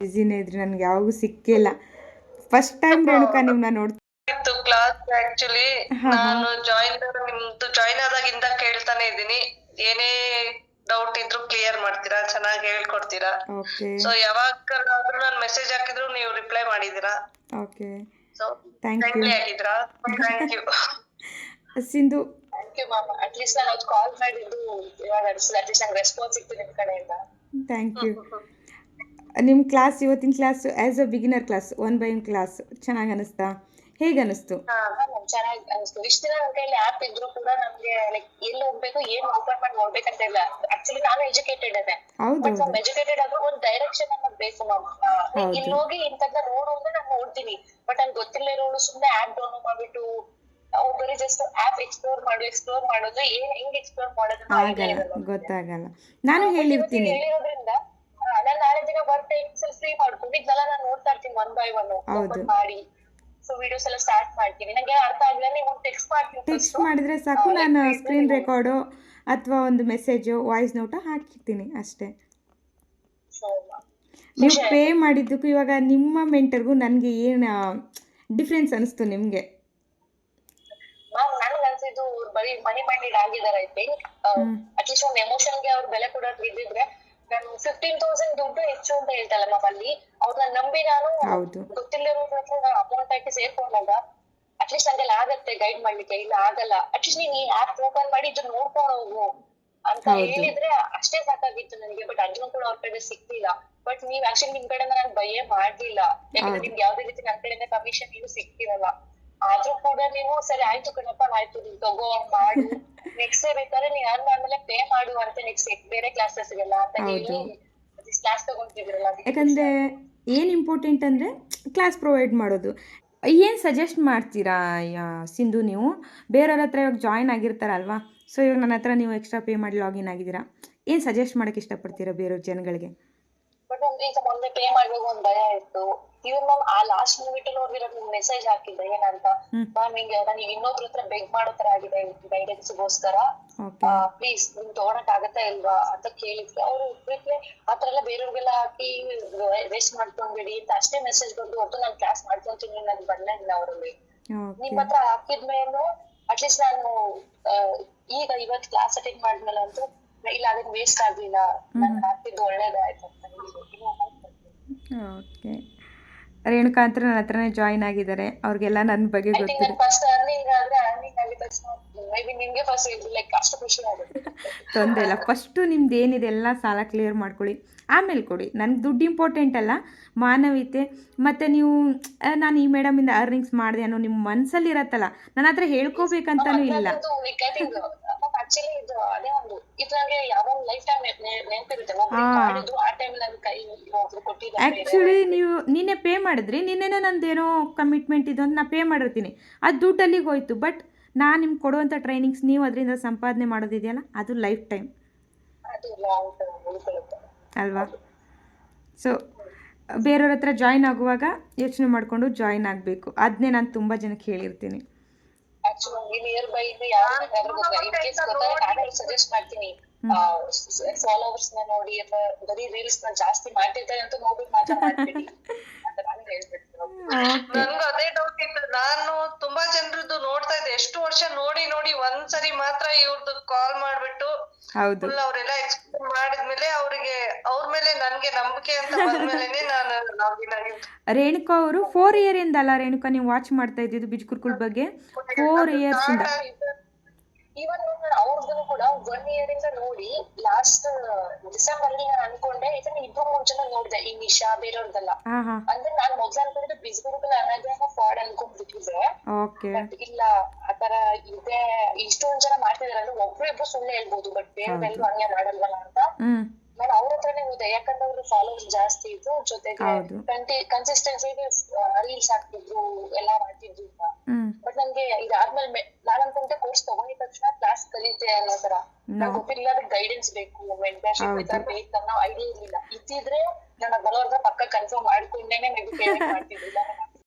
ಬಿಸಿನೇ ಇದ್ರಿ, ನನಗೆ ಯಾವಾಗೂ ಸಿಕ್ಕಿಲ್ಲ. ಫಸ್ಟ್ ಟೈಮ್ ರೇಣುಕಾ ನಿಮ್ನ ನೋಡ್ತಾ ಇತ್ತು ಕ್ಲಾಸ್. ಆಕ್ಚುಲಿ ನಾನು ನಿಮ್ದು ಜಾಯಿನ್ ಆದಾಗಿಂದ ಕೇಳ್ತಾನೆ ಇದ್ದೀನಿ. ಏನೇ ಡೌಟ್ ಇದ್ರು ಕ್ಲಿಯರ್ ಮಾಡ್ತೀರಾ, ಚೆನ್ನಾಗಿ ಹೇಳ್ಕೊಡ್ತೀರಾ. ಓಕೆ ಸೊ ಯಾವಾಗಾದ್ರೂ ನಾನು ಮೆಸೇಜ್ ಹಾಕಿದ್ರು ನೀವು ರಿಪ್ಲೈ ಮಾಡಿದೀರಾ. Okay so thank you friendly ಆಗಿದ್ರಾ. Thank you. Sindhu. Thank you ma'am. At least ನಾನು ಕಾಲ್ ಮಾಡಿದ್ದು ಇವಾಗ ಅಟ್ಲೀಸ್ಟ್ ನಂಗೆ ರೆಸ್ಪಾನ್ಸ್ ಸಿಕ್ತು ನಿಮ್ ಕಡೆಯಿಂದ. Thank you. ನಿಮ್ಮ ಕ್ಲಾಸ್, ಇವತ್ತಿನ class as a beginner class, 1 by 1 class ಚೆನ್ನಾಗಿ ಅನಿಸ್ತಾ? ಹೇಗೆ ಅನಿಸ್ತು? ಚೆನ್ನಾಗಿ ಅನಿಸ್ತು. ಇಷ್ಟ ದಿನ ನನ್ನ ಕೈಯಲ್ಲಿ ಆಪ್ ಇದ್ರು ಕೂಡ ನಮ್ಗೆ ಲೈಕ್ ಎಲ್ಲಿ ಹೋಗ್ಬೇಕು, ಏನ್ ಓಪನ್ ಮಾಡಿ ನೋಡ್ಬೇಕಂತ ಇಲ್ಲ. ಆಕ್ಚುಲಿ ನಾನು ಎಜುಕೇಟೆಡ್ ಇದೆ, ಬಟ್ ನಾವು ಎಜುಕೇಟೆಡ್ ಆದ್ರೂ ಒಂದು ಡೈರೆಕ್ಷನ್ ಅನ್ನೋದು ಬೇಕು ಮ್ಯಾಮ್. ಇಲ್ಲಿ ಹೋಗಿ ಇಂತದ್ನ ನೋಡು ಅಂದ್ರೆ ನಾನು ನೋಡ್ತೀನಿ, ಬಟ್ ನಂಗೆ ಗೊತ್ತಿಲ್ಲ ಇರೋಳು ಸುಮ್ಮನೆ ಆಪ್ ಡೌನ್ಲೋಡ್ ಮಾಡ್ಬಿಟ್ಟು ಬರೀ ಜಸ್ಟ್ ಆಪ್ ಎಕ್ಸ್ಪ್ಲೋರ್ ಮಾಡಿದ್ರೆ ಹೆಂಗ್ ಎಕ್ಸ್ಪ್ಲೋರ್ ಮಾಡೋದು ಗೊತ್ತಾಗಲ್ಲ. ನಾನು ಹೇಳಿರ್ತೀನಿ ಹೇಳಿರೋದ್ರಿಂದ ನಾನು ನಾಳೆ ದಿನ ಬರ್ತೆ ಫ್ರೀ ಮಾಡ್ಕೊಂಡು ಇದೆಲ್ಲ ನಾನು ನೋಡ್ತಾ ಇರ್ತೀನಿ 1 by 1 ಓಪನ್ ಮಾಡಿ. ಸೊ ವಿಡಿಯೋಸ್ ಎಲ್ಲ ಸ್ಟಾರ್ಟ್ ಮಾಡ್ತೀನಿ. ನಂಗೆ ಅರ್ಥ ಆಗಿಲ್ಲ ನೀವು ಟೆಕ್ಸ್ಟ್ ಮಾಡ್ತೀನಿ. ಟೆಕ್ಸ್ಟ್ ಮಾಡಿದ್ರೆ ಸಾಕು, ನಾನು ಸ್ಕ್ರೀನ್ ರೆಕಾರ್ಡು ಅಥವಾ ಒಂದು ಮೆಸೇಜು ವಾಯ್ಸ್ ನೋಟ ಹಾಕಿರ್ತೀನಿ ಅಷ್ಟೇ. ನೀವು ಪೇ ಮಾಡಿದ್ದಕ್ಕೂ ಇವಾಗ ನಿಮ್ಮ ಮೆಂಟರ್ಗೂ ನನಗೆ ಏನು ಡಿಫ್ರೆನ್ಸ್ ಅನಿಸ್ತು ನಿಮಗೆ? ಮ್ಯಾಮ್ ನನಗೆ ಅನ್ಸಿದ್ದು ಬರೀ ಮನಿ ಮೈಂಡೆಡ್ ಆಗಿದ್ದಾರೆ. ಐ ಥಿಂಕ್ ಅಟ್ಲೀಸ್ಟ್ ಒಂದು ಎಮೋಷನ್ಗೆ ಅವ್ರು ಬೆಲೆ ಕೊಡೋದು ಇದ್ದಿದ್ರೆ ನಾನು 15,000 ದುಡ್ಡು ಹೆಚ್ಚು ಅಂತ ಹೇಳ್ತಲ್ಲ ಮ್ಯಾಮ್. ಅಲ್ಲಿ ಅವ್ರನ್ನ ನಂಬಿ ನಾನು ಗೊತ್ತಿಲ್ಲದಿರೋ ಹತ್ರ ನಾನು ಅಮೌಂಟ್ ಹಾಕಿ ಸೇರ್ಕೊಂಡಾಗ ಅಟ್ಲೀಸ್ಟ್ ನಂಗೆಲ್ಲ ಆಗತ್ತೆ ಗೈಡ್ ಮಾಡ್ಲಿಕ್ಕೆ. ಇಲ್ಲ ಆಗಲ್ಲ, ಅಟ್ಲೀಸ್ಟ್ ನೀನ್ ಈ ಆಪ್ ಓಪನ್ ಮಾಡಿ ಇದನ್ನ ನೋಡ್ಕೊಂಡು ಹೋಗು ಅಂತ ಹೇಳಿದ್ರೆ ಅಷ್ಟೇ ಸಾಕಾಗಿತ್ತು ನನಗೆ. ಬಟ್ ಅದನ್ನು ಕೂಡ ಅವ್ರ ಕಡೆ ಸಿಕ್ತಿಲ್ಲ. ಬಟ್ ನೀವ್ ಆಕ್ಚುಲಿ ನಿಮ್ ಕಡೆಯಿಂದ ನಾನು ಬಯ್ಯೇ ಮಾಡ್ಲಿಲ್ಲ, ಯಾಕಂದ್ರೆ ನಿಮ್ಗೆ ಯಾವ್ದೇ ರೀತಿ ನನ್ ಕಡೆಯಿಂದ ಕಮಿಷನ್ ಏನು ಸಿಕ್ತಿರಲ್ಲ. ಆದ್ರೂ ಕೂಡ ನೀವು ಸರಿ ಆಯ್ತು ಕಣಪ್ಪ, ಆಯ್ತು ನೀನ್ ತಗೋ ಮಾಡು, ನೆಕ್ಸ್ಟ್ ಬೇಕಾದ್ರೆ ನೀನ್ ಅರ್ನ್ ಆದ್ಮೇಲೆ ಪೇ ಮಾಡು ಅಂತ ನೆಕ್ಸ್ಟ್ ಬೇರೆ ಕ್ಲಾಸಸ್ಗೆಲ್ಲ ಅಂತ ಹೇಳಿ ಕ್ಲಾಸ್ ತಗೊಂತಿದ್ರಲ್ಲ. ಯಾಕಂದ್ರೆ ಏನ್ ಇಂಪಾರ್ಟೆಂಟ್ ಅಂದ್ರೆ ಕ್ಲಾಸ್ ಪ್ರೊವೈಡ್ ಮಾಡೋದು. ಏನು ಸಜೆಸ್ಟ್ ಮಾಡ್ತೀರಾ ಸಿಂಧು ನೀವು? ಬೇರೆಯವ್ರ ಹತ್ರ ಇವಾಗ ಜಾಯ್ನ್ ಆಗಿರ್ತಾರಲ್ವಾ, ಸೊ ಇವಾಗ ನನ್ನ ಹತ್ರ ನೀವು ಎಕ್ಸ್ಟ್ರಾ ಪೇ ಮಾಡಿ ಲಾಗಿನ್ ಆಗಿದ್ದೀರಾ, ಏನು ಸಜೆಸ್ಟ್ ಮಾಡೋಕ್ಕೆ ಇಷ್ಟಪಡ್ತೀರಾ ಬೇರೆಯವ್ರ ಜನಗಳಿಗೆ? ಬಟ್ ಈಗ ಮೊನ್ನೆ ಪೇ ಮಾಡ್ಬೇಕು ಒಂದ್ ಭಯ ಇತ್ತು. ಇವನ್ ಮ್ಯಾಮ್ ಆ ಲಾಸ್ಟ್ ಮೂಮೆಂಟ್ ಅಲ್ಲಿ ನೋಡಿರೋದು ಮೆಸೇಜ್ ಹಾಕಿದ್ದೆ ಏನಂತ, ಮ್ಯಾಮ್ ಹಿಂಗೆ ನನಗೆ ಇನ್ನೊಬ್ರ ಹತ್ರ ಬೆಗ್ ಮಾಡೋ ತರ ಆಗಿದೆ ಗೈಡೆನ್ಸ್ಗೋಸ್ಕರ, ಪ್ಲೀಸ್ ನಿಮ್ ತಗೊಳಕ್ ಆಗತ್ತಾ ಇಲ್ವಾ ಅಂತ ಕೇಳಿದ್ವಿ. ಅವ್ರು ರಿಪ್ಲೈ ಆತರ ಎಲ್ಲ ಬೇರೆಯವ್ರಿಗೆಲ್ಲ ಹಾಕಿ ವೇಸ್ಟ್ ಮಾಡ್ಕೊಂಡ್ಬಿಡಿ ಅಂತ ಅಷ್ಟೇ ಮೆಸೇಜ್ ಬಂದು ಹೊತ್ತು ನಾನು ಕ್ಲಾಸ್ ಮಾಡ್ಕೊಂತೀನಿ ನನ್ ಬರ್ಲೇ ಇಲ್ಲ ಅವರಲ್ಲಿ. ನಿಮ್ ಹತ್ರ ಹಾಕಿದ್ಮೇಲೆ ಅಟ್ಲೀಸ್ಟ್ ನಾನು ಈಗ ಇವತ್ತು ಕ್ಲಾಸ್ ಅಟೆಂಡ್ ಮಾಡಿದ್ಮೇಲೆ ಅಂತೂ ಇಲ್ಲ ಅದನ್ನ ವೇಸ್ಟ್ ಆಗ್ಲಿಲ್ಲ, ನಾನು ಹಾಕಿದ್ದು ಒಳ್ಳೇದಾಯ್ತು ಅಂತ ಓಕೆ. ರೇಣುಕಾ ಅಂತ ನನ್ನ ಹತ್ರನೇ ಜಾಯಿನ್ ಆಗಿದ್ದಾರೆ, ಅವ್ರಿಗೆಲ್ಲ ನನ್ನ ಬಗ್ಗೆ ಗೊತ್ತಿದೆ. ಫಸ್ಟ್ ಅರ್ನಿಂಗ್ ಆದ್ರೆ ಅರ್ನಿಂಗ್ ಆಗಿದ ತಕ್ಷಣ ಮೇ ಬಿ ನಿಮ್ಗೆ ಫಸ್ಟ್ ಲೈಕ್ ಅಷ್ಟು ಖುಷಿ ಆಗುತ್ತೆ. ತೊಂದರೆ ಇಲ್ಲ, ಫಸ್ಟು ನಿಮ್ದು ಏನಿದೆ ಎಲ್ಲ ಸಾಲ ಕ್ಲಿಯರ್ ಮಾಡ್ಕೊಳ್ಳಿ, ಆಮೇಲೆ ಕೊಡಿ. ನನಗೆ ದುಡ್ಡು ಇಂಪಾರ್ಟೆಂಟ್ ಅಲ್ಲ, ಮಾನವೀಯತೆ. ಮತ್ತು ನೀವು ನಾನು ಈ ಮೇಡಮಿಂದ ಅರ್ನಿಂಗ್ಸ್ ಮಾಡಿದೆ ಅನ್ನೋ ನಿಮ್ಮ ಮನಸ್ಸಲ್ಲಿ ಇರತ್ತಲ್ಲ, ನನ್ನ ಹತ್ರ ಹೇಳ್ಕೋಬೇಕಂತನೂ ಇಲ್ಲ. ಆಕ್ಚುಲಿ ಇದು ಅದೇ ಒಂದು ಇದು ನನಗೆ ಯಾವಾಗ ಲೈಫ್ ಟೈಮ್ ನೆನಪಿರುತ್ತೆ. ಆ ಟೈಮ್ ನನ್ನ ಕೈ ಕೊಟ್ಟಿದ್ದಾರೆ. ಆ್ಯಕ್ಚುಲಿ ನೀವು ನಿನ್ನೆ ಪೇ ಮಾಡಿದ್ರಿ, ನಿನ್ನೆನೇ ನಂದೇನೋ ಕಮಿಟ್ಮೆಂಟ್ ಇದು ಅಂತ ನಾನು ಪೇ ಮಾಡಿರ್ತೀನಿ, ಅದು ದುಡ್ಡು ಅಲ್ಲಿಗೆ ಹೋಯ್ತು. ಬಟ್ ನಾನು ನಿಮ್ಗೆ ಕೊಡುವಂಥ ಟ್ರೈನಿಂಗ್ಸ್ ನೀವು ಅದರಿಂದ ಸಂಪಾದನೆ ಮಾಡೋದಿದೆಯಲ್ಲ, ಅದು ಲೈಫ್ ಟೈಮ್ ಅಲ್ವಾ? ಸೊ ಬೇರೆಯವ್ರ ಹತ್ರ ಜಾಯಿನ್ ಆಗುವಾಗ ಯೋಚನೆ ಮಾಡಿಕೊಂಡು ಜಾಯಿನ್ ಆಗಬೇಕು. ಅದನ್ನೇ ನಾನು ತುಂಬ ಜನಕ್ಕೆ ಹೇಳಿರ್ತೀನಿ. ನಿಯರ್ ಬೈ ಸಜೆಸ್ಟ್ ಮಾಡ್ತೀನಿ, ಫಾಲೋವರ್ಸ್ ನ ನೋಡಿ ಅಥವಾ ಬರೀ ರೀಲ್ಸ್ ನ ಜಾಸ್ತಿ ಮಾಡ್ತಿರ್ತಾರೆ ಅಂತ ನೋಡ್ಬಿಟ್ಟು ಮಾತ್ರ ಮಾಡ್ತೀನಿ ಅಂತ ನಾನು ಹೇಳ್ಬಿಡ್ತೀನಿ. ನನ್ಗೂ ಅದೇ ಡೌಟ್ ಇತ್ತು. ನಾನು ತುಂಬಾ ಜನರದ್ದು ನೋಡ್ತಾ ಇದ್ದೆ, ಎಷ್ಟು ವರ್ಷ ನೋಡಿ ಒಂದ್ಸರಿ ಮಾತ್ರ ಇವ್ರದ್ದು ಕಾಲ್ ಮಾಡ್ಬಿಟ್ಟು ಫುಲ್ ಅವರೆಲ್ಲ ಎಕ್ಸ್ಪ್ಲೇನ್ ಮಾಡಿದ್ಮೇಲೆ ಅವ್ರಿಗೆ ಅವ್ರ ಮೇಲೆ ನನ್ಗೆ ನಂಬಿಕೆ ಅಂತ ಬಂದ್ಮೇಲೆ ನಾನು ರೇಣುಕಾ ಅವರು 4 year ಇಂದ ಅಲ್ಲ ರೇಣುಕಾ ನೀವು ವಾಚ್ ಮಾಡ್ತಾ ಇದ್ದಿದ್ದು ಬಿಜ್ಕುರ್ಕುಲ್ ಬಗ್ಗೆ? 4 years ಇಂದ. ಇವನ್ ಅವ್ರದ್ದು ಕೂಡ 1 year ಇಂದ ನೋಡಿ ಲಾಸ್ಟ್ ಡಿಸೆಂಬರ್ ಅಲ್ಲಿ ನಾನು ಅನ್ಕೊಂಡೆ ಇದನ್ನ ಇಬ್ರು 3 ಜನ ನೋಡಿದೆ, ಈ ನಿಶಾ ಬೇರೆಯವ್ರದೆಲ್ಲ. ಅಂದ್ರೆ ನಾನು ಮೊದ್ಲು ಅನ್ಕೊಂಡಿದ್ದು ಬಿಜ್ಕುರ್ಕುಲ್ ಅನಾಗ್ರಾಮ ಫ್ರಾಡ್ ಅನ್ಕೊಂಡ್ಬಿಟ್ಟಿದ್ದೆ. ಬಟ್ ಇಲ್ಲ, ಆತರ ಇದೆ, ಇಷ್ಟೊಂದ್ ಜನ ಮಾಡ್ತಿದಾರೆ ಅಂದ್ರೆ ಒಬ್ರು ಇಬ್ರು ಸುಳ್ಳು ಹೇಳ್ಬೋದು, ಬಟ್ ಬೇರೆಯವ್ರೆಲ್ಲರೂ ಹಂಗೆ ಮಾಡಲ್ವಲ್ಲ ಅಂತ ನಾನು ಅವ್ರ ಹತ್ರನೇ ಹೋದೆ. ಯಾಕಂದ್ರೆ ಅವ್ರು ಫಾಲೋವರ್ಸ್ ಜಾಸ್ತಿ ಇದ್ರು, ಜೊತೆಗೆ ಕನ್ಸಿಸ್ಟೆನ್ಸಿ ರೀಲ್ಸ್ ಹಾಕ್ತಿದ್ರು, ಎಲ್ಲಾ ಮಾಡ್ತಿದ್ರು. ಬಟ್ ನನ್ಗೆ ಇದಾದ್ಮೇಲೆ ನಾನು ಅನ್ಕೊಂಡೆ ಕೋರ್ಸ್ ತಗೊಂಡಿದ ತಕ್ಷಣ ಕ್ಲಾಸ್ ಕಲಿತೆ ಅನ್ನೋ ತರ. ನಂಗೆ ಗೊತ್ತಿಲ್ಲ ಅದಕ್ಕೆ ಗೈಡೆನ್ಸ್ ಬೇಕು, ಮೆಂಟರ್ಶಿಪ್ ಬೇಕು ಅನ್ನೋ ಐಡಿಯಾ ಇರ್ಲಿಲ್ಲ. ಇದ್ದಿದ್ರೆ ನಾನು ಬರೋರ್ಗ ಪಕ್ಕ ಕನ್ಫರ್ಮ್ ಮಾಡ್ಕೊಂಡೇನೆ ಮೇ ಬಿ ಪೇಮೆಂಟ್ ಮಾಡ್ತಿದ್ದಿಲ್ಲ.